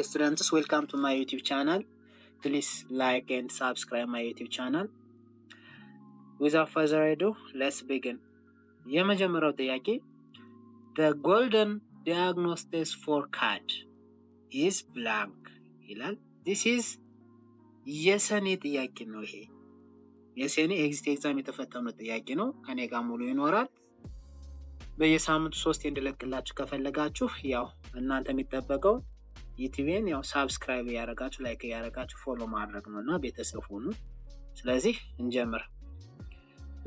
students, welcome to my YouTube channel. Please like and subscribe my YouTube channel. Without further ado, let's begin. የመጀመሪያው ጥያቄ the golden diagnosis for CAD is blank ይላል። this is የሰኔ ጥያቄ ነው። ይሄ የሰኔ ኤግዚት ኤግዛም የተፈተነው ጥያቄ ነው። ከኔ ጋር ሙሉ ይኖራል። በየሳምንቱ 3 እንድለቅላችሁ ከፈለጋችሁ ያው እናንተ የሚጠበቀው ዩቲዩብን ያው ሰብስክራይብ ያደርጋችሁ ላይክ ያደርጋችሁ ፎሎ ማድረግ ነውና ቤተሰብ ሁኑ። ስለዚህ እንጀምር።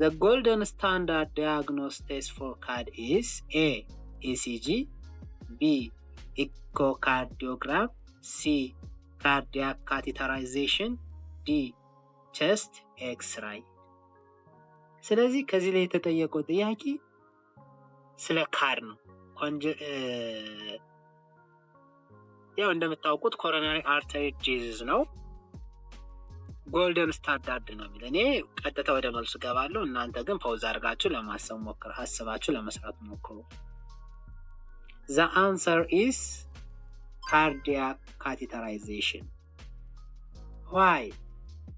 The golden standard diagnosis for CAD is A. ECG, B. Echocardiogram, C. Cardiac catheterization, D. Chest X-ray። ስለዚህ ከዚህ ላይ የተጠየቀው ጥያቄ ስለ ካድ ነው። ያው እንደምታውቁት ኮሮናሪ አርተሪ ዲዚዝ ነው። ጎልደን ስታንዳርድ ነው የሚል። እኔ ቀጥታ ወደ መልሱ ገባለሁ። እናንተ ግን ፓውዝ አድርጋችሁ ለማሰብ ሞክሩ፣ ሀሳባችሁ ለመስራት ሞክሩ። The answer is cardiac catheterization. Why?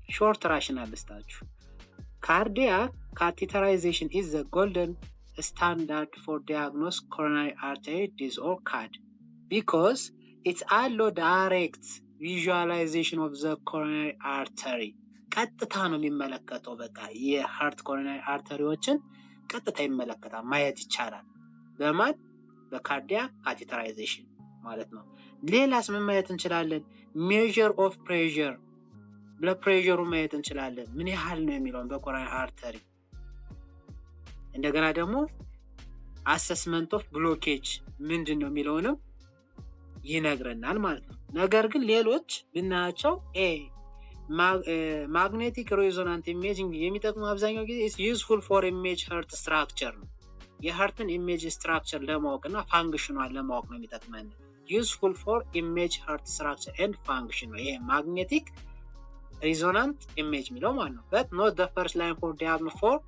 Short rationale ልስጣችሁ። Cardiac catheterization is the golden standard for diagnose coronary artery disease or CAD because it allow direct visualization of the coronary artery. ቀጥታ ነው የሚመለከተው። በቃ የሃርት ኮሮናሪ አርተሪዎችን ቀጥታ ይመለከታል፣ ማየት ይቻላል። በማን በካርዲያክ ካቴተራይዜሽን ማለት ነው። ሌላስ ምን ማየት እንችላለን? ሜዠር ኦፍ ፕሬዠር፣ ብለድ ፕሬዠሩ ማየት እንችላለን፣ ምን ያህል ነው የሚለውን በኮሮናሪ አርተሪ። እንደገና ደግሞ አሰስመንት ኦፍ ብሎኬጅ ምንድን ነው የሚለውንም ይነግረናል ማለት ነው። ነገር ግን ሌሎች ብናያቸው ማግኔቲክ ሬዞናንት ኢሜጂንግ የሚጠቅሙ አብዛኛው ጊዜ ዩዝፉል ፎር ኢሜጅ ሃርት ስትራክቸር ነው። የሃርትን ኢሜጅ ስትራክቸር ለማወቅና ፋንክሽኗን ለማወቅ ነው የሚጠቅመን። ዩዝፉል ፎር ኢሜጅ ሃርት ስትራክቸር ኤንድ ፋንክሽን ነው ይሄ ማግኔቲክ ሬዞናንት ኢሜጅ የሚለው ማለት ነው። በት ኖት ዘ ፈርስት ላይን ፎር ዲያግኖሲስ ፎር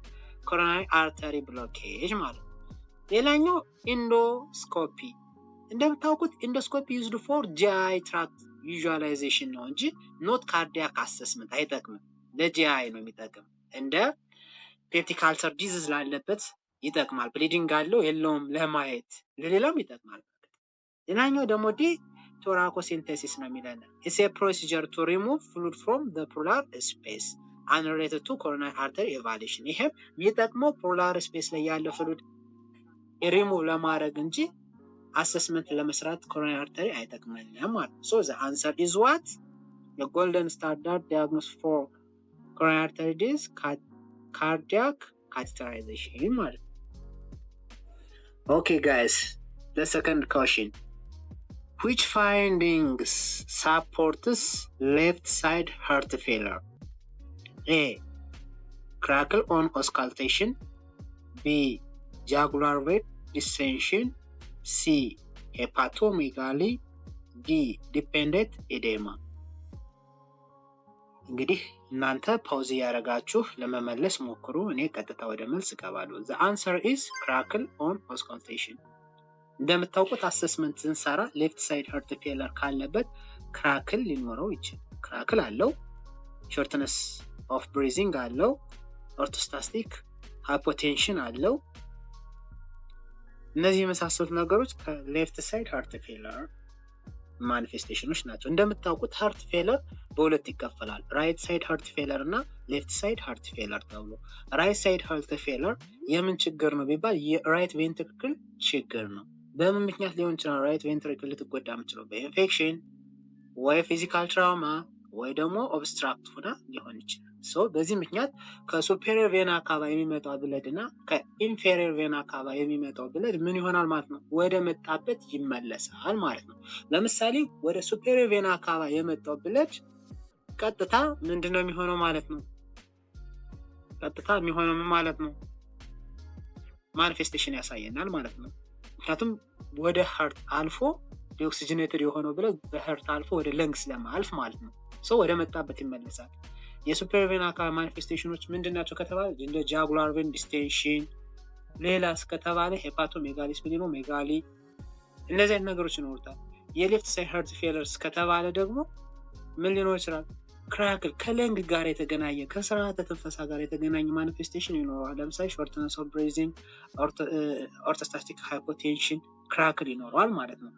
ኮሮናሪ አርተሪ ብሎኬጅ ማለት ነው። ሌላኛው ኢንዶስኮፒ። እንደምታውቁት ኢንዶስኮፒ ዩዝድ ፎር ጂአይ ትራክት ቪዥዋላይዜሽን ነው እንጂ ኖት ካርዲያክ አሰስመንት አይጠቅምም። ለጂአይ ነው የሚጠቅም። እንደ ፔፕቲክ አልሰር ዲዚዝ ላለበት ይጠቅማል። ብሊዲንግ አለው የለውም ለማየት ለሌላም ይጠቅማል። ሌላኛው ደግሞ ዲ ቶራኮሲንተሲስ ነው የሚለን። ኢትስ ኤ ፕሮሲጀር ቱ ሪሙቭ ፍሉድ ፍሮም ዘ ፕሉራል ስፔስ አንሪሌትድ ቱ ኮሮናሪ አርተሪ ኤቫሉዌሽን። ይሄም የሚጠቅመው ፕሉራል ስፔስ ላይ ያለ ፍሉድ ሪሙቭ ለማድረግ እንጂ አሰስመንት ለመስራት ኮሮናሪ አርተሪ አይጠቅመንም ማለት ነው። ሶ ዘ አንሰር ኢዝ ዋት? the golden standard diagnosis for coronary artery disease cardiac catheterization ማለት ነው። Okay guys, the second question. Which findings supports left side heart failure? A. Crackle on auscultation, B. Jugular vein distension, C. Hepatomegaly, D. Dependent edema። እንግዲህ እናንተ ፓውዝ ያደረጋችሁ ለመመለስ ሞክሩ። እኔ ቀጥታ ወደ መልስ እገባለሁ። The answer is crackle on auscultation። እንደምታውቁት አሰስመንት ስንሰራ ሌፍት ሳይድ ሃርት ፌለር ካለበት ክራክል ሊኖረው ይችላል። ክራክል አለው፣ ሾርትነስ ኦፍ ብሪዚንግ አለው፣ ኦርቶስታቲክ ሃይፖቴንሽን አለው። እነዚህ የመሳሰሉት ነገሮች ከሌፍት ሳይድ ሃርት ፌለር ማኒፌስቴሽኖች ናቸው። እንደምታውቁት ሃርት ፌለር በሁለት ይከፈላል፣ ራይት ሳይድ ሃርት ፌለር እና ሌፍት ሳይድ ሃርት ፌለር ተብሎ። ራይት ሳይድ ሃርት ፌለር የምን ችግር ነው ቢባል የራይት ቬንትሪክል ችግር ነው። በምን ምክንያት ሊሆን ይችላል ራይት ቬንትሪክል ልትጎዳ የምችለው? በኢንፌክሽን ወይ ፊዚካል ትራውማ ወይ ደግሞ ኦብስትራክት ሆና ሊሆን ይችላል። በዚህ ምክንያት ከሱፔሪየር ቬና አካባቢ የሚመጣው ብለድ እና ከኢንፌሪየር ቬና አካባቢ የሚመጣው ብለድ ምን ይሆናል ማለት ነው? ወደ መጣበት ይመለሳል ማለት ነው። ለምሳሌ ወደ ሱፔሪየር ቬና አካባቢ የመጣው ብለድ ቀጥታ ምንድነው የሚሆነው ማለት ነው? ቀጥታ የሚሆነው ምን ማለት ነው? ማኒፌስቴሽን ያሳየናል ማለት ነው። ምክንያቱም ወደ ሃርት አልፎ ዲኦክሲጅኔትድ የሆነው ብለድ በሃርት አልፎ ወደ ለንግስ ለማልፍ ማለት ነው። ወደ መጣበት ይመለሳል። የሱፔሪየር ቬና አካባቢ ማኒፌስቴሽኖች ምንድናቸው ከተባለ እንደ ጃጉላር ቬን ዲስቴንሽን፣ ሌላስ ከተባለ ሄፓቶሜጋሊ፣ ስፕሊኖሜጋሊ፣ እነዚህ አይነት ነገሮች ይኖሩታል። የሌፍት ሳይድ ሃርት ፌለርስ ከተባለ ደግሞ ምን ሊኖር ይችላል? ክራክል ከለንግ ጋር የተገናኘ ከስርዓተ ትንፈሳ ጋር የተገናኘ ማኒፌስቴሽን ይኖረዋል። ለምሳሌ ሾርትነስ ኦፍ ብሬዚንግ፣ ኦርቶስታቲክ ሃይፖቴንሽን፣ ክራክል ይኖረዋል ማለት ነው።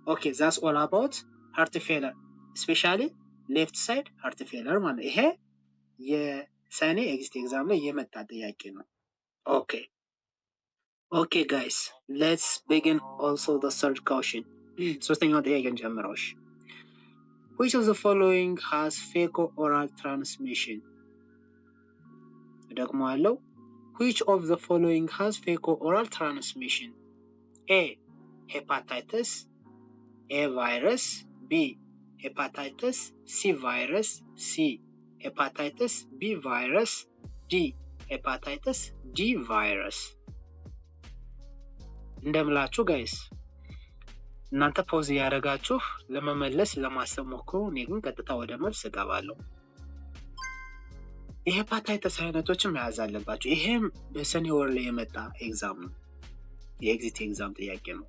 ኦኬ ዛስ ኦል አባውት ሃርት ፌለር ስፔሻሊ ሌፍት ሳይድ ሃርት ፌለር ማለት ይሄ የሰኔ ኤግዚት ኤግዛም ላይ የመጣ ጥያቄ ነው። ኦኬ ጋይስ ሌትስ ቢጊን ኦልሶ ዘ ሰርድ ኮሽን። ሶስተኛው ጥያቄ እንጀምረው። Which of the following has fecal-oral transmission? ደግሞ አለው which of the following has fecal-oral transmission? A. Hepatitis, A virus, B. Hepatitis, C virus, C. Hepatitis, B virus, D. Hepatitis, D virus. እንደምላችሁ ጋይስ እናንተ ፖዝ ያደረጋችሁ ለመመለስ ለማሰብ ሞክሩ። እኔ ግን ቀጥታ ወደ መልስ እገባለሁ። የሄፓታይተስ አይነቶችን መያዝ አለባችሁ። ይሄም በሰኔ ወር ላይ የመጣ ኤግዛም ነው፣ የኤግዚት ኤግዛም ጥያቄ ነው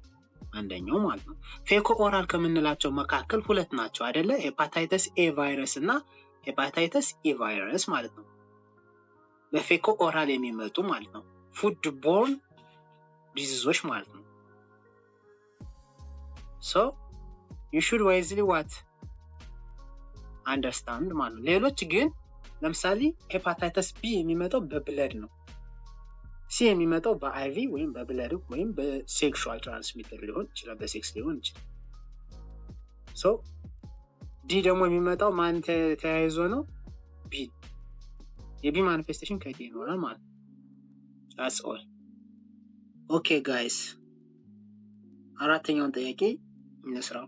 አንደኛው ማለት ነው። ፌኮ ኦራል ከምንላቸው መካከል ሁለት ናቸው አይደለ? ሄፓታይተስ ኤ ቫይረስ እና ሄፓታይተስ ኢ ቫይረስ ማለት ነው። በፌኮ ኦራል የሚመጡ ማለት ነው፣ ፉድ ቦርን ዲዚዞች ማለት ነው። So you should wisely what understand ማለት ነው። ሌሎች ግን ለምሳሌ ሄፓታይተስ ቢ የሚመጣው በብለድ ነው። ሲ የሚመጣው በአይቪ ወይም በብለድ ወይም በሴክሹዋል ትራንስሚተር ሊሆን ይችላል፣ በሴክስ ሊሆን ይችላል። ሶ ዲ ደግሞ የሚመጣው ማን ተያይዞ ነው? ቢ። የቢ ማኒፌስቴሽን ከዲ ይኖራል ማለት ነው። that's all okay guys አራተኛውን ጥያቄ እንስራው።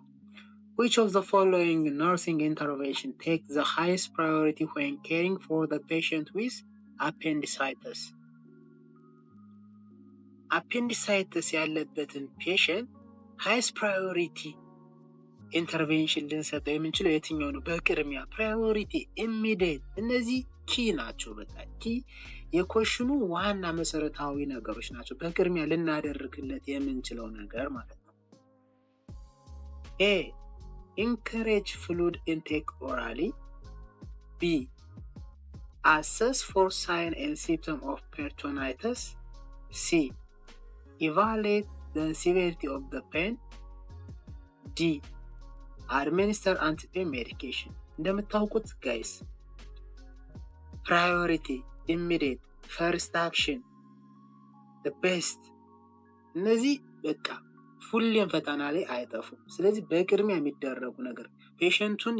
Which of the following nursing intervention takes the highest priority when caring for the patient with appendicitis? appendicitis ያለበትን ፔሸንት highest priority ኢንተርቬንሽን ልንሰጠው የምንችለው የትኛው ነው? በቅድሚያ ፕራዮሪቲ፣ ኢሚዲየት፣ እነዚህ ኪ ናቸው። በቃ ኪ የኮሽኑ ዋና መሰረታዊ ነገሮች ናቸው። በቅድሚያ ልናደርግለት የምንችለው ነገር ማለት ነው። A. Encourage fluid intake orally. B. Assess for sign and symptom of peritonitis. C. Evaluate the severity of the pain. D. Administer anti-pain medication. እንደምታውቁት ጋይስ ፕራዮሪቲ፣ ኢሚዲየት፣ ፈርስት አክሽን፣ the best እነዚህ በቃ ሁሌም ፈተና ላይ አይጠፉም። ስለዚህ በቅድሚያ የሚደረጉ ነገር ፔሸንቱን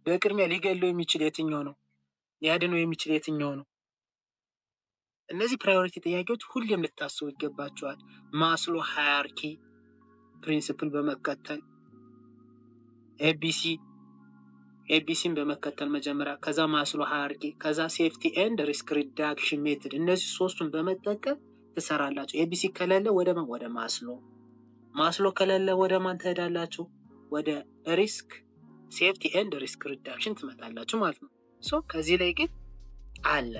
በቅድሚያ ሊገለው የሚችል የትኛው ነው? ሊያድነው የሚችል የትኛው ነው? እነዚህ ፕራዮሪቲ ጥያቄዎች ሁሌም ልታስቡ ይገባቸዋል። ማስሎ ሃየራርኪ ፕሪንሲፕል በመከተል ኤቢሲን በመከተል መጀመሪያ፣ ከዛ ማስሎ ሃየራርኪ፣ ከዛ ሴፍቲ ኤንድ ሪስክ ሪዳክሽን ሜትድ፣ እነዚህ ሶስቱን በመጠቀም ትሰራላችሁ። ኤቢሲ ከሌለ ወደ ማን? ወደ ማስሎ። ማስሎ ከሌለ ወደ ማን ትሄዳላችሁ? ወደ ሪስክ ሴፍቲ ኤንድ ሪስክ ሪዳክሽን ትመጣላችሁ ማለት ነው። ሶ ከዚህ ላይ ግን አለ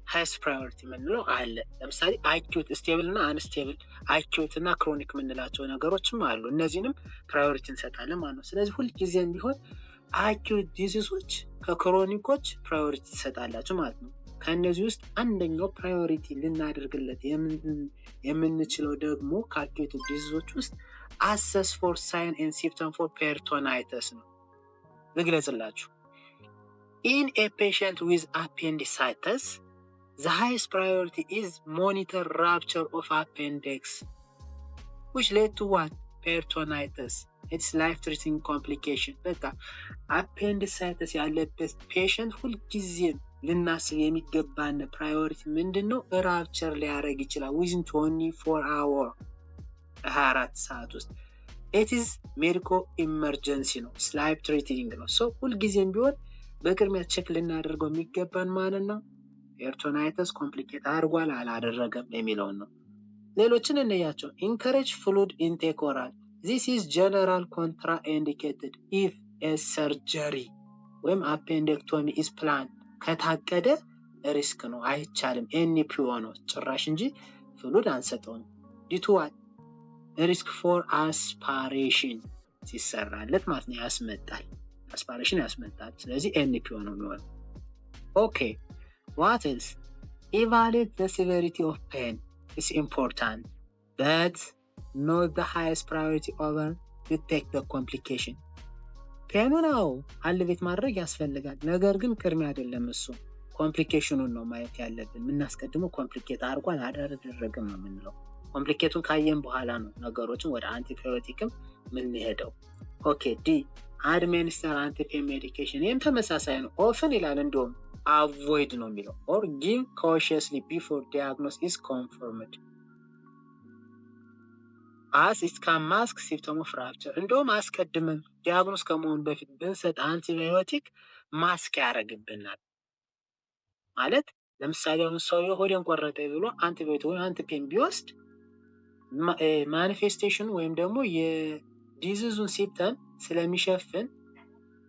ሃይስት ፕራዮሪቲ የምንለው አለ። ለምሳሌ አኪዩት፣ ስቴብል እና አንስቴብል፣ አኪዩት እና ክሮኒክ የምንላቸው ነገሮችም አሉ። እነዚህንም ፕራዮሪቲ እንሰጣለን ማለት ነው። ስለዚህ ሁልጊዜም ቢሆን አኪዩት ዲዚዞች ከክሮኒኮች ፕራዮሪቲ ትሰጣላችሁ ማለት ነው። ከእነዚህ ውስጥ አንደኛው ፕራዮሪቲ ልናደርግለት የምንችለው ደግሞ ከአኪዩት ዲዚዞች ውስጥ አሰስ ፎር ሳይን ኤንድ ሲምፕተም ፎር ፔሪቶናይተስ ነው። ልግለጽላችሁ። ኢን ኤ ፔሸንት ዊዝ አፔንዲሳይተስ the highest priority is monitor rupture of appendix, which led to what? Peritonitis. It's life-threatening complication. በቃ appendicitis ያለበት ፔሸንት ሁልጊዜም ልናስብ የሚገባን ፕራዮሪቲ ምንድን ነው? ራፕቸር ሊያደርግ ይችላል within 24 hours 24 ሰዓት ውስጥ። it is medical emergency ነው፣ life-threatening ነው። so ሁልጊዜም ቢሆን በቅድሚያ ቼክ ልናደርገው የሚገባን ማለት ነው ፔሪቶናይተስ ኮምፕሊኬት አድርጓል አላደረገም የሚለውን ነው። ሌሎችን እንያቸው። ኢንከሬጅ ፍሉድ ኢንቴክ ኦራል ዚስ ኢዝ ጀነራል ኮንትራ ኢንዲኬትድ ኢፍ ኤ ሰርጀሪ ወይም አፔንዴክቶሚ ኢዝ ፕላን ከታቀደ ሪስክ ነው፣ አይቻልም። ኤንፒኦ ነው ጭራሽ እንጂ ፍሉድ አንሰጠውም። ዲቱ ዋት ሪስክ ፎር አስፓሬሽን ሲሰራለት ማለት ነው ያስመጣል፣ አስፓይሬሽን ያስመጣል። ስለዚህ NPO ነው የሚሆነው። ኦኬ what else? Evaluate the severity of pain is important, but not the highest priority over detect the complication. ፔኑ ነው አልቤት ማድረግ ያስፈልጋል፣ ነገር ግን ቅድሚያ አይደለም እሱ ኮምፕሊኬሽኑን ነው ማየት ያለብን። የምናስቀድመው ኮምፕሊኬት አድርጓል አላደረገም ነው የምንለው። ኮምፕሊኬቱን ካየን በኋላ ነው ነገሮችን ወደ አንቲባዮቲክም የምንሄደው። ኦኬ ዲ አድሚኒስተር አንቲፔን ሜዲኬሽን፣ ይህም ተመሳሳይ ነው። ኦፍን ይላል እንደውም አቮይድ ነው የሚለው። ኦር ጊቭ ካውሽየስሊ ቢፎር ዲያግኖስ ኢዝ ኮንፈርምድ as it can mask symptom of fracture። እንደውም አስቀድመን ዲያግኖስ ከመሆኑ በፊት ብንሰጥ አንቲባዮቲክ ማስክ ያደርግብናል ማለት። ለምሳሌ አሁን ሰው የሆዴን ቆረጠ ብሎ አንቲባዮቲክ ወይ አንቲፔን ቢወስድ ማኒፌስቴሽን ወይም ደግሞ የዲዚዙን ሲምፕተም ስለሚሸፍን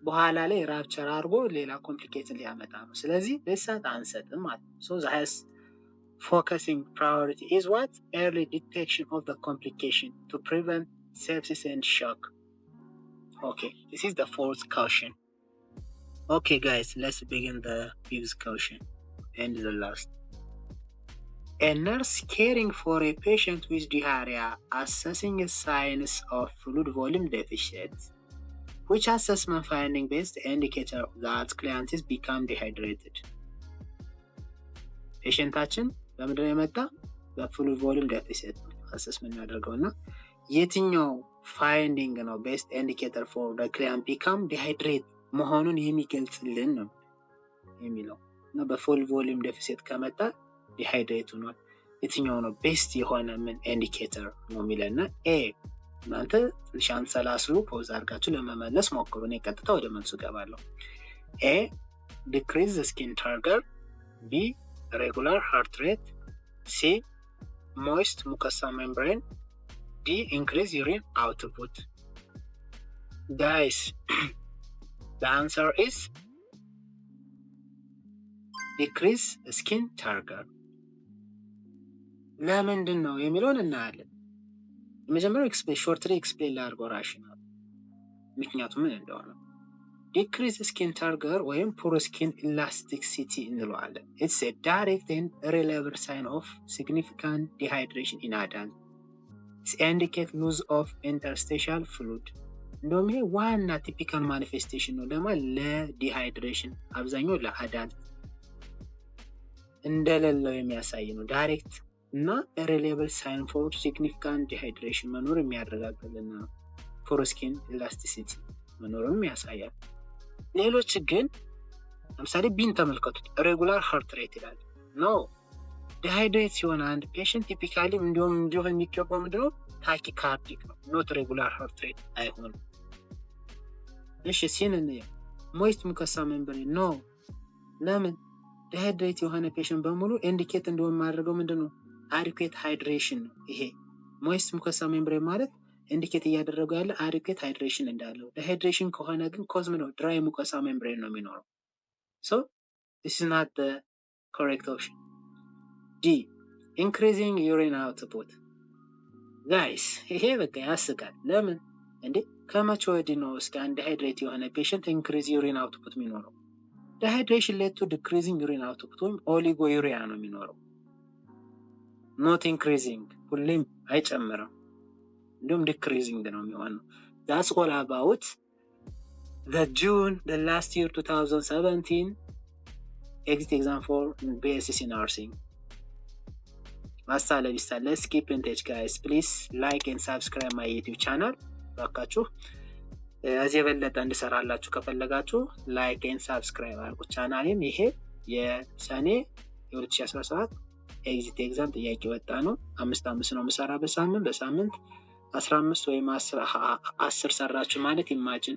በኋላ ላይ ራፕቸር አድርጎ ሌላ ኮምፕሊኬሽን ሊያመጣ ነው። ስለዚህ ለሳት አንሰጥም ማለት ነው። so the highest focusing priority is what? Early detection of the complication to prevent sepsis and shock. Okay, this is the fourth caution. Okay guys, let's begin the fifth caution and the last. A nurse caring for a patient with diarrhea assessing a signs of fluid volume deficit, which assessment finding based indicator that client is become dehydrated. ፔሽንታችን በምንድን ነው የመጣ? በፍሉድ ቮሊዩም ዴፊሲት አሰስመንት ያደርገው እና የትኛው ፋይንዲንግ ነው ቤስት ኢንዲኬተር ፎር ዘ ክላይንት ቢካም ዲሃይድሬት መሆኑን የሚገልጽልን ነው የሚለው እና በፉል ቮሊዩም ዴፊሲት ከመጣ ዲሃይድሬት ሆኗል። የትኛው ነው ቤስት የሆነ ምን ኢንዲኬተር ነው የሚለና ኤ እናንተ ትንሽ ሰላስሉ ፖዝ አድርጋችሁ ለመመለስ ሞክሩ። እኔ ቀጥታ ወደ መልሱ ገባለሁ። ኤ ዲክሪዝ ዘ ስኪን ታርገር፣ ቢ regular heart rate, C moist mucosal membrane, D increase urine output. Guys, the answer is decrease skin turgor. ለምንድን ነው የሚለውን እናያለን። የመጀመሪያው ሾርትሊ ኤክስፕሌን ላድርገው ራሽናል ምክንያቱም ምን እንደሆነ። ዲክሪዝ ስኪን ታርገር ወይም ፑር ስኪን ኢላስቲሲቲ እንለዋለን። ኢትስ ኤ ዳይሬክት ኤንድ ሪሌቨንት ሳይን ኦፍ ሲግኒፊካንት ዲሃይድሬሽን ኢን አዳልት። ኢትስ ኢንዲኬት ሉዝ ኦፍ ኢንተርስቲሻል ፍሉድ። እንደውም ይሄ ዋና ቲፒካል ማኒፌስቴሽን ነው ለዲሃይድሬሽን አብዛኛው ለአዳልት እንደሌለው የሚያሳይ ነው። ዳይሬክት እና ሪሌቨንት ሳይን ፎር ሲግኒፊካንት ዲሃይድሬሽን መኖር የሚያረጋግጥልን ነው። ፑር ስኪን ኢላስቲሲቲ መኖርም ያሳያል። ሌሎች ግን ለምሳሌ ቢን ተመልከቱት። ሬጉላር ሃርት ሬት ይላል። ኖ ዲሃይድሬት ሲሆን አንድ ፔሽንት ቲፒካሊ እንዲሁም የሚገባው ምንድነው? ታኪካርዲክ ነው። ኖት ሬጉላር ሃርት ሬት አይሆንም። እሺ ሲንን ሞይስት ሙኮሳል ሜምብሬን ኖ። ለምን? ዲሃይድሬት የሆነ ፔሽንት በሙሉ ኢንዲኬት እንዲሆን ማድረገው ምንድነው? አዲኩዌት ሃይድሬሽን ነው። ይሄ ሞይስት ሙኮሳል ሜምብሬን ማለት ኢንዲኬት እያደረጉ ያለ አዲኩዌት ሃይድሬሽን እንዳለው። ዲሃይድሬሽን ከሆነ ግን ኮዝም ነው ድራይ ሙኮሳል ሜምብሬን ነው የሚኖረው። ሶ this is not the correct option. D increasing urine output. guys ይሄ በቃ ያስቃል። ለምን እንዴ? ከመቼ ወዲህ ነው እስከ አንድ ዲሃይድሬት የሆነ ፔሽንት ኢንክሪዝ ዩሪን አውትፑት የሚኖረው? ዲሃይድሬሽን ሌድ ቱ ዲክሪዚንግ ዩሪን አውትፑት ወይም ኦሊጎዩሪያ ነው የሚኖረው። ኖት ኢንክሪዚንግ፣ ሁሌም አይጨምርም። እንዲሁም ዲክሪዚንግ ነው የሚሆነው። that's all about the last year 2017 exit exam for BSc nursing. hasta la vista. Let's keep in touch guys. Please like and subscribe my YouTube channel. ባካችሁ እዚህ የበለጠ እንድሰራላችሁ ከፈለጋችሁ ላይክ ኤንድ ሰብስክራይብ አድርጉ ቻናሌን። ይሄ የሰኔ 2017 ኤግዚት ኤግዛም ጥያቄ ወጣ ነው። 5 ነው የምሰራ በሳምንት 15 ወይም 10 ሰራችሁ ማለት ኢማጂን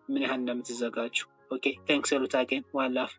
ምን ያህል እንደምትዘጋጁ። ኦኬ ታንክስ ሉት አገን ዋን ላፍ